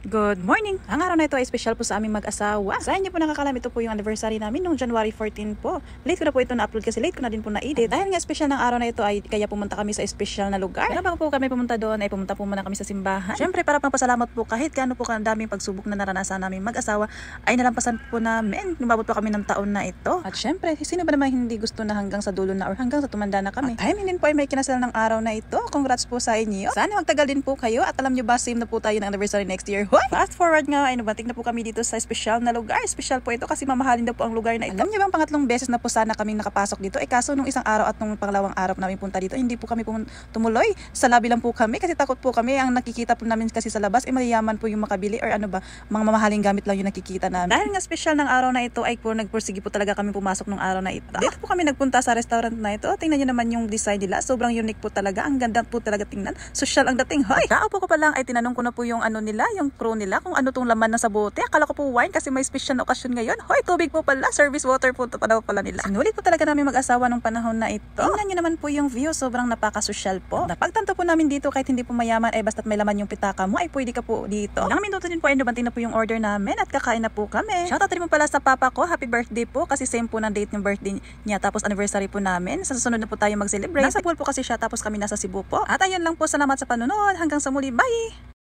Good morning! Ang araw na ito ay special po sa aming mag-asawa. Sa inyo po nakakalam, ito po yung anniversary namin noong January 14 po. Late ko na po ito na-upload kasi late ko na din po na-edit. Dahil nga special ng araw na ito ay kaya pumunta kami sa special na lugar. Pero bago po kami pumunta doon ay pumunta po muna kami sa simbahan. Siyempre para pagpasalamat po kahit gaano po kadaming pagsubok na naranasan namin mag-asawa ay nalampasan po namin. Lumabot po kami ng taon na ito. At siyempre, sino ba naman hindi gusto na hanggang sa dulo na or hanggang sa tumanda na kami. At din po ay may kinasal ng araw na ito. Congrats po sa inyo. Sana magtagal din po kayo at alam nyo ba same na po tayo ng anniversary next year. Hoy! Fast forward nga ay nabatik na po kami dito sa special na lugar. Special po ito kasi mamahalin daw po ang lugar na ito. Alam niyo bang pangatlong beses na po sana kaming nakapasok dito? Kaso nung isang araw at nung pangalawang araw namin punta dito, hindi po kami tumuloy. Sa lobby lang po kami kasi takot po kami. Ang nakikita po namin kasi sa labas, mayayaman po yung makabili or ano ba, mga mamahaling gamit lang yung nakikita namin. Dahil nga special ng araw na ito ay po nagpursige po talaga kami pumasok nung araw na ito. Dito po kami nagpunta sa restaurant na ito. Tingnan niyo naman yung design nila. Sobrang unique po talaga. Ang ganda po talaga tingnan. Social ang dating. Hoy! Kaupo ko pa lang ay tinanong ko na po yung ano nila, yung crew nila kung ano tong laman na sa bote. Akala ko po wine kasi may special na okasyon ngayon. Hoy, tubig po pala. Service water po pala nila. Sinulit po talaga namin mag-asawa nung panahon na ito. Tingnan niyo naman po yung view. Sobrang napaka-social po. Napagtanto po namin dito kahit hindi po mayaman ay basta't may laman yung pitaka mo ay pwede ka po dito. Ilang minuto din po ay nabanting na po yung order namin at kakain na po kami. Shoutout rin mo pala sa papa ko. Happy birthday po kasi same po ng date ng birthday niya tapos anniversary po namin. Sa susunod na po tayo mag-celebrate. Nasa pool po kasi siya tapos kami nasa Cebu po. At ayun lang po. Salamat sa panonood. Hanggang sa muli. Bye!